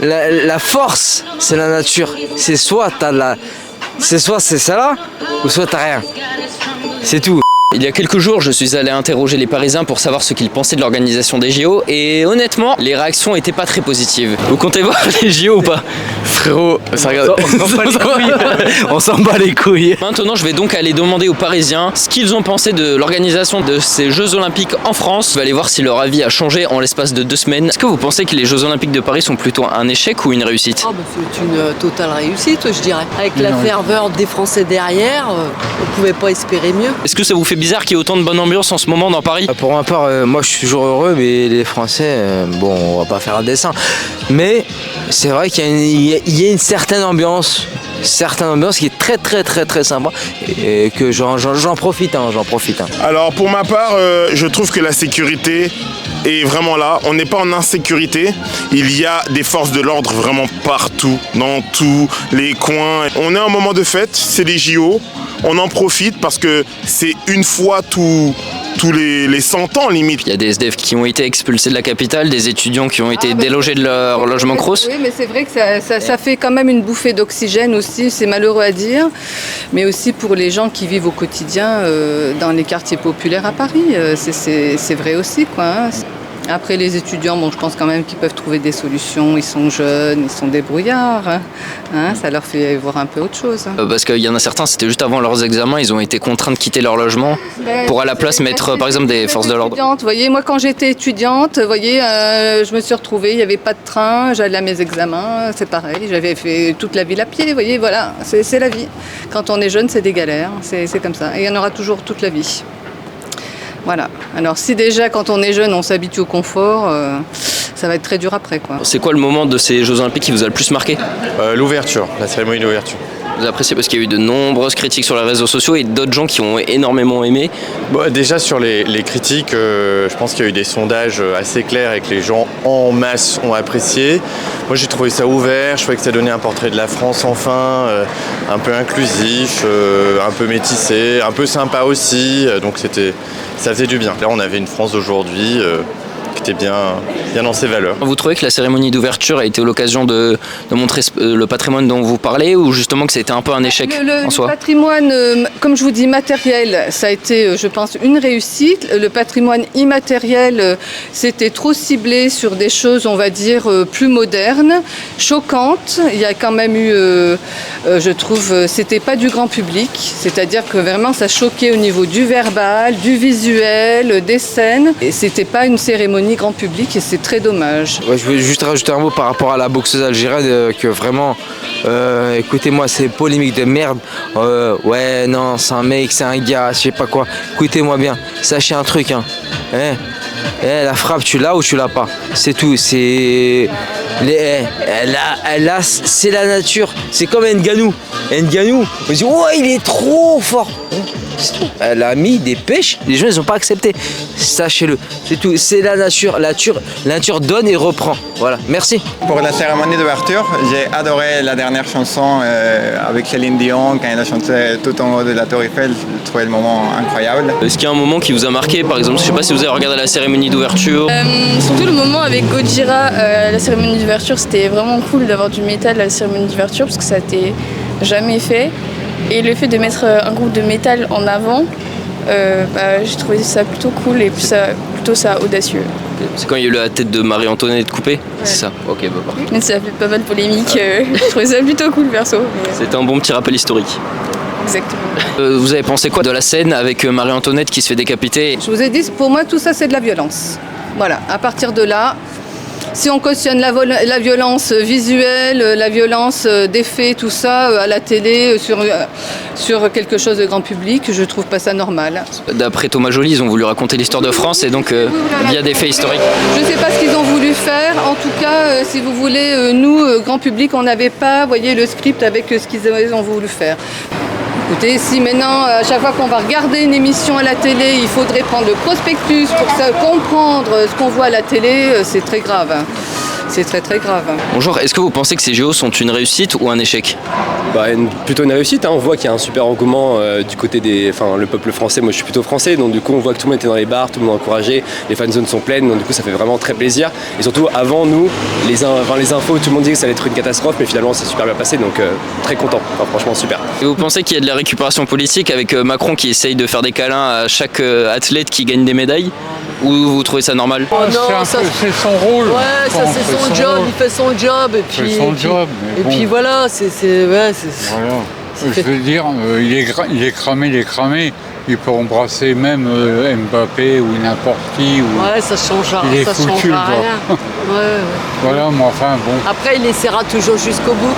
La force, c'est la nature. C'est soit c'est ça là, ou soit t'as rien. C'est tout. Il y a quelques jours, je suis allé interroger les Parisiens pour savoir ce qu'ils pensaient de l'organisation des JO et honnêtement, les réactions étaient pas très positives. Vous comptez voir les JO ou pas? Frérot, ça regarde. On s'en bat les couilles. Maintenant, je vais donc aller demander aux Parisiens ce qu'ils ont pensé de l'organisation de ces Jeux Olympiques en France. Je vais aller voir si leur avis a changé en l'espace de 2 semaines. Est-ce que vous pensez que les Jeux Olympiques de Paris sont plutôt un échec ou une réussite? C'est une totale réussite, je dirais. Avec la ferveur des Français derrière, on pouvait pas espérer mieux. Est-ce que ça vous fait bizarre qu'il y ait autant de bonne ambiance en ce moment dans Paris? Pour ma part, moi je suis toujours heureux, mais les Français, bon, on va pas faire un dessin. Mais c'est vrai qu'il y a une certaine ambiance qui est très sympa et que j'en profite. Alors pour ma part, je trouve que la sécurité est vraiment là. On n'est pas en insécurité. Il y a des forces de l'ordre vraiment partout, dans tous les coins. On est en moment de fête, c'est les JO. On en profite parce que c'est une fois tous les 100 ans limite. Il y a des SDF qui ont été expulsés de la capitale, des étudiants qui ont été délogés de leur logement crous. Oui, mais c'est vrai que ça fait quand même une bouffée d'oxygène aussi, c'est malheureux à dire, mais aussi pour les gens qui vivent au quotidien dans les quartiers populaires à Paris, c'est vrai aussi, quoi. Hein. Après les étudiants, bon, je pense quand même qu'ils peuvent trouver des solutions, ils sont jeunes, ils sont débrouillards, hein, ça leur fait voir un peu autre chose. Parce qu'il y en a certains, c'était juste avant leurs examens, ils ont été contraints de quitter leur logement pour à la place mettre par exemple des forces de l'ordre. Vous voyez, moi quand j'étais étudiante, vous voyez, je me suis retrouvée, il n'y avait pas de train, j'allais à mes examens, c'est pareil, j'avais fait toute la ville à pied, vous voyez, voilà, c'est la vie. Quand on est jeune, c'est des galères, c'est comme ça, et il y en aura toujours toute la vie. Voilà. Alors si déjà quand on est jeune on s'habitue au confort, ça va être très dur après, quoi. C'est quoi le moment de ces Jeux Olympiques qui vous a le plus marqué? L'ouverture, la cérémonie d'ouverture. Vous appréciez parce qu'il y a eu de nombreuses critiques sur les réseaux sociaux et d'autres gens qui ont énormément aimé. Bon, déjà sur les critiques, je pense qu'il y a eu des sondages assez clairs et que les gens en masse ont apprécié. Moi j'ai trouvé ça ouvert, je trouvais que ça donnait un portrait de la France enfin, un peu inclusif, un peu métissé, un peu sympa aussi, donc ça faisait du bien. Là on avait une France d'aujourd'hui qui était bien dans ses valeurs. Vous trouvez que la cérémonie d'ouverture a été l'occasion de montrer le patrimoine dont vous parlez ou justement que c'était un peu un échec en soi? Le patrimoine, comme je vous dis, matériel, ça a été, je pense, une réussite. Le patrimoine immatériel, c'était trop ciblé sur des choses, on va dire, plus modernes, choquantes. Il y a quand même eu, je trouve, c'était pas du grand public, c'est-à-dire que vraiment ça choquait au niveau du verbal, du visuel, des scènes. Et c'était pas une cérémonie grand public et c'est très dommage. Ouais, je veux juste rajouter un mot par rapport à la boxeuse algérienne que vraiment, écoutez-moi, c'est polémique de merde. Ouais, non, c'est un mec, c'est un gars, je sais pas quoi. Écoutez-moi bien, sachez un truc, hein. La frappe, tu l'as ou tu l'as pas. C'est tout. C'est c'est la nature. C'est comme Ngannou. On dit ouais, il est trop fort. Elle a mis des pêches, les gens ils ont pas accepté. Sachez-le, c'est tout. C'est la nature. La nature donne et reprend. Voilà. Merci. Pour la cérémonie d'ouverture, j'ai adoré la dernière chanson avec Céline Dion quand elle a chanté tout en haut de la Tour Eiffel. J'ai trouvé le moment incroyable. Est-ce qu'il y a un moment qui vous a marqué, par exemple? Je sais pas si vous avez regardé la cérémonie d'ouverture. Surtout le moment avec Gojira, la cérémonie d'ouverture, c'était vraiment cool d'avoir du métal à la cérémonie d'ouverture parce que ça n'était jamais fait. Et le fait de mettre un groupe de métal en avant, j'ai trouvé ça plutôt cool et plutôt ça audacieux. C'est quand il y a eu la tête de Marie-Antoinette coupée, ouais. C'est ça? Ok, bah parfait. Mais ça a fait pas mal de polémique, je trouvais ça plutôt cool perso. C'était un bon petit rappel historique. Exactement. Vous avez pensé quoi de la scène avec Marie-Antoinette qui se fait décapiter? Je vous ai dit, pour moi tout ça c'est de la violence. Voilà, à partir de là, si on cautionne la violence visuelle, la violence d'effets, tout ça, à la télé, sur quelque chose de grand public, je trouve pas ça normal. D'après Thomas Joly, ils ont voulu raconter l'histoire de France et donc via des faits historiques. Je sais pas ce qu'ils ont voulu faire. En tout cas, si vous voulez, nous, grand public, on n'avait pas, voyez, le script avec ce qu'ils ont voulu faire. Écoutez, si maintenant, à chaque fois qu'on va regarder une émission à la télé, il faudrait prendre le prospectus pour comprendre ce qu'on voit à la télé, c'est très grave. c'est très très grave. Bonjour, est-ce que vous pensez que ces JO sont une réussite ou un échec? Plutôt une réussite, hein. On voit qu'il y a un super engouement du côté le peuple français. Moi je suis plutôt français, donc du coup on voit que tout le monde était dans les bars, tout le monde encouragé, les fan zones sont pleines, donc du coup ça fait vraiment très plaisir. Et surtout avant nous, les infos, tout le monde disait que ça allait être une catastrophe, mais finalement c'est super bien passé, donc très content, franchement super. Et vous pensez qu'il y a de la récupération politique avec Macron qui essaye de faire des câlins à chaque athlète qui gagne des médailles? Ou vous trouvez ça normal? Oh non, c'est son rôle. Ouais, ça c'est son job, il fait son job et puis. Puis voilà, Voilà. Je veux dire, il est cramé. Il peut embrasser même Mbappé ou n'importe qui. Ouais, ça change rien. Il est foutu, Ouais. Voilà, mais enfin bon. Après, il essaiera toujours jusqu'au bout.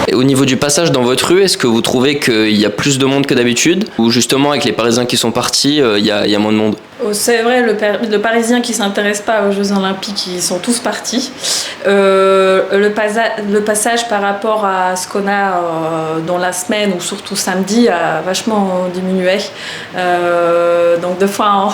Et au niveau du passage dans votre rue, est-ce que vous trouvez qu'il y a plus de monde que d'habitude? Ou justement avec les Parisiens qui sont partis, il y a moins de monde? C'est vrai, le Parisien qui ne s'intéresse pas aux Jeux Olympiques, ils sont tous partis. Le passage par rapport à ce qu'on a dans la semaine, ou surtout samedi, a vachement diminué. Donc des fois,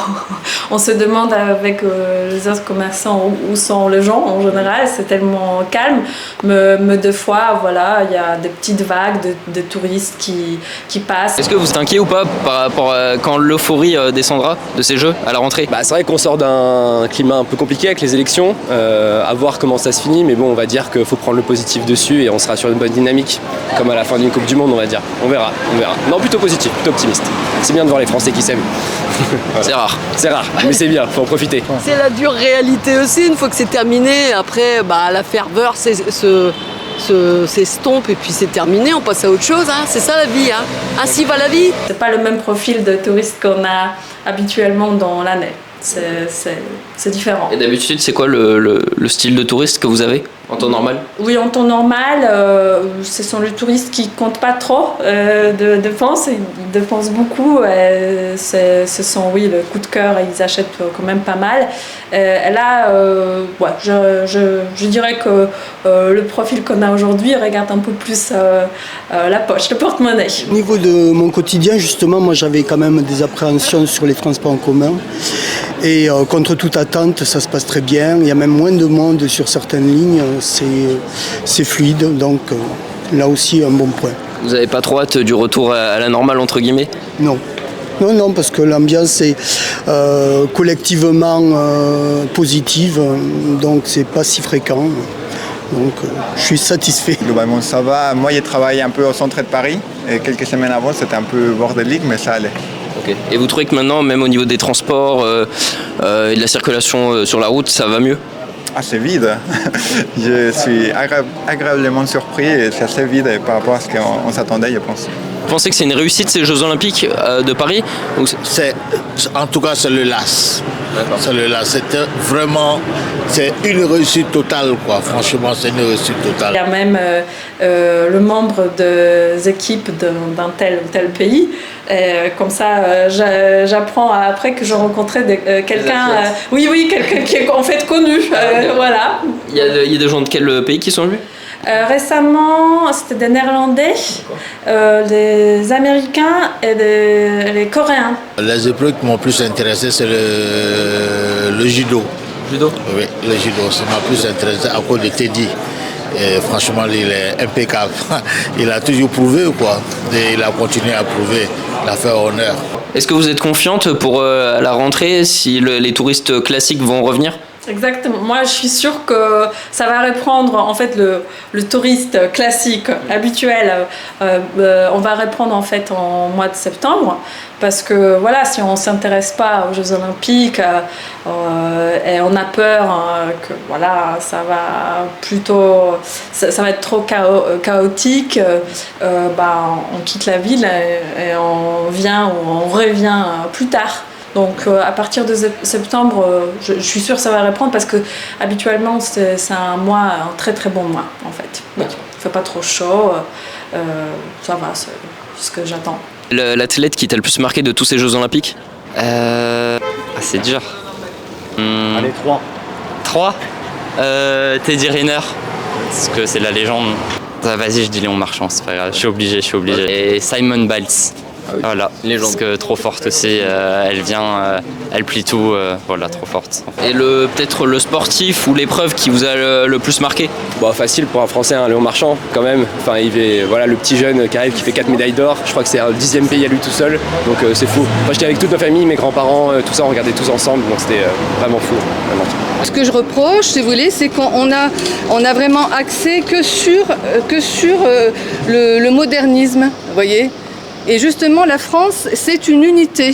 on se demande avec les autres commerçants où sont les gens en général. C'est tellement calme. Mais des fois, voilà, il y a des petites vagues de touristes qui passent. Est-ce que vous êtes inquiet ou pas par rapport à quand l'euphorie descendra de ces Jeux à la rentrée? C'est vrai qu'on sort d'un climat un peu compliqué avec les élections, à voir comment ça se finit, mais bon, on va dire qu'il faut prendre le positif dessus et on sera sur une bonne dynamique, comme à la fin d'une Coupe du Monde, on va dire. On verra. Non, plutôt positif, plutôt optimiste. C'est bien de voir les Français qui s'aiment. Voilà. C'est rare, mais c'est bien, faut en profiter. C'est la dure réalité aussi, une fois que c'est terminé, après la ferveur s'estompe et puis c'est terminé, on passe à autre chose, hein. C'est ça la vie, hein. Ainsi va la vie. C'est pas le même profil de touristes qu'on a habituellement dans l'année. C'est différent. Et d'habitude, c'est quoi le style de touriste que vous avez en temps normal? Oui, en temps normal, ce sont les touristes qui comptent pas trop de dépenses. Ils dépensent beaucoup. Ce sont, oui, le coup de cœur, ils achètent quand même pas mal. Et là, je dirais que le profil qu'on a aujourd'hui regarde un peu plus la poche, le porte-monnaie. Au niveau de mon quotidien, justement, moi j'avais quand même des appréhensions sur les transports en commun. Et contre toute attente, ça se passe très bien. Il y a même moins de monde sur certaines lignes. C'est fluide, donc là aussi un bon point. Vous n'avez pas trop hâte du retour à la normale, entre guillemets? Non, parce que l'ambiance est collectivement positive, donc c'est pas si fréquent. Donc je suis satisfait. Globalement ça va. Moi j'ai travaillé un peu au centre de Paris et quelques semaines avant c'était un peu bordélique mais ça allait. Okay. Et vous trouvez que maintenant, même au niveau des transports et de la circulation sur la route, ça va mieux? C'est vide. Je suis agréablement surpris et c'est assez vide par rapport à ce qu'on s'attendait, je pense. Vous pensez que c'est une réussite ces Jeux Olympiques de Paris? En tout cas, c'est le LAS. C'est le LAS. C'est une réussite totale, quoi. Franchement, c'est une réussite totale. Il y a même le membre des équipes d'un tel ou tel pays. Comme ça, j'apprends après que je rencontrais quelqu'un. Quelqu'un qui est en fait connu. Voilà. Il y a des gens de quel pays qui sont venus? Récemment, c'était des Néerlandais, des Américains et les Coréens. Les épreuves qui m'ont plus intéressé, c'est le judo. Judo? Oui, le judo. Ça m'a plus intéressé à cause de Teddy. Et franchement, il est impeccable. Il a toujours prouvé, quoi. Et il a continué à prouver. Il a fait honneur. Est-ce que vous êtes confiante pour la rentrée, si les touristes classiques vont revenir? Exactement. Moi, je suis sûre que ça va reprendre, en fait, le touriste classique, habituel. On va reprendre, en fait, en mois de septembre. Parce que, voilà, si on ne s'intéresse pas aux Jeux Olympiques et on a peur que, voilà, ça va être trop chaotique, on quitte la ville et on revient plus tard. Donc à partir de septembre, je suis sûre que ça va reprendre parce que habituellement c'est un très très bon mois en fait. Il ne fait pas trop chaud, ça va, c'est ce que j'attends. L'athlète qui t'a le plus marqué de tous ces Jeux Olympiques? C'est dur. Allez, 3. 3 Teddy Riner. Parce que c'est la légende. Vas-y, je dis Léon Marchand, c'est pas grave, je suis obligé. Et Simone Biles. Voilà, parce que trop forte aussi, elle vient, elle plie tout, voilà, trop forte. Et peut-être le sportif ou l'épreuve qui vous a le plus marqué? Bon, facile pour un Français, hein, Léon Marchand quand même. Enfin, voilà, le petit jeune qui arrive, qui fait 4 médailles d'or. Je crois que c'est le 10e pays à lui tout seul, donc c'est fou. Moi j'étais avec toute ma famille, mes grands-parents, tout ça, on regardait tous ensemble, donc c'était vraiment fou. Vraiment. Ce que je reproche, si vous voulez, c'est qu'on a vraiment axé que sur le modernisme, vous voyez. Et justement, la France, c'est une unité.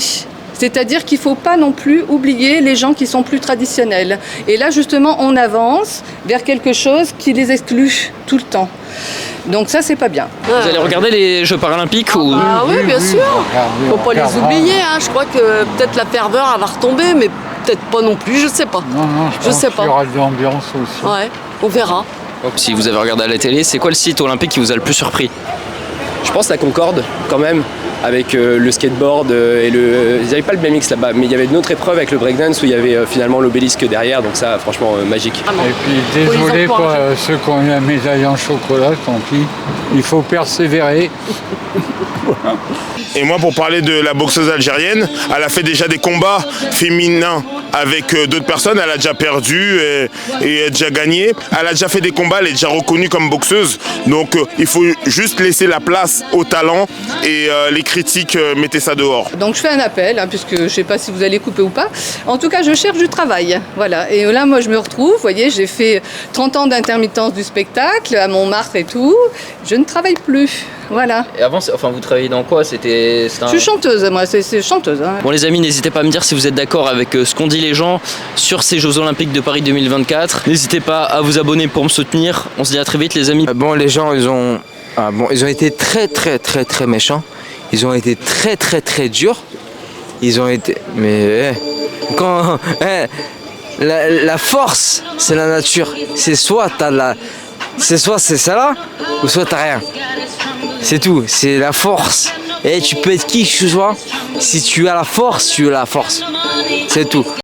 C'est-à-dire qu'il ne faut pas non plus oublier les gens qui sont plus traditionnels. Et là, justement, on avance vers quelque chose qui les exclut tout le temps. Donc ça, c'est pas bien. Vous allez regarder les Jeux paralympiques ou... Ah oui, bien sûr. Il ne faut pas les oublier. Hein. Je crois que peut-être la ferveur elle va retomber, mais peut-être pas non plus, je sais pas. Non, je pense qu'il y aura de l'ambiance aussi. Ouais, on verra. Si vous avez regardé à la télé, c'est quoi le site olympique qui vous a le plus surpris? Je pense la Concorde, quand même, avec le skateboard et ils n'avaient pas le BMX là-bas, mais il y avait une autre épreuve avec le breakdance où il y avait finalement l'obélisque derrière, donc ça, franchement, magique. Et puis, désolé pour ceux qui ont eu la médaille en chocolat, tant pis. Il faut persévérer. Et moi, pour parler de la boxeuse algérienne, elle a fait déjà des combats féminins avec d'autres personnes. Elle a déjà perdu et déjà gagné. Elle a déjà fait des combats, elle est déjà reconnue comme boxeuse. Donc il faut juste laisser la place au talent et les critiques, mettez ça dehors. Donc je fais un appel, hein, puisque je ne sais pas si vous allez couper ou pas. En tout cas, je cherche du travail. Voilà. Et là, moi, je me retrouve. Vous voyez, j'ai fait 30 ans d'intermittence du spectacle à Montmartre et tout. Je ne travaille plus. Voilà. Et avant, vous travaillez dans quoi? Je suis chanteuse, moi, c'est chanteuse. Hein. Bon les amis, n'hésitez pas à me dire si vous êtes d'accord avec ce qu'ont dit les gens sur ces Jeux Olympiques de Paris 2024. N'hésitez pas à vous abonner pour me soutenir. On se dit à très vite les amis. Bon, les gens, ils ont été très méchants. Ils ont été très durs. Ils ont été... Mais... la force, c'est la nature. C'est soit c'est ça là, ou soit t'as rien. C'est tout, c'est la force. Et tu peux être qui que tu sois. Si tu as la force, tu as la force. C'est tout.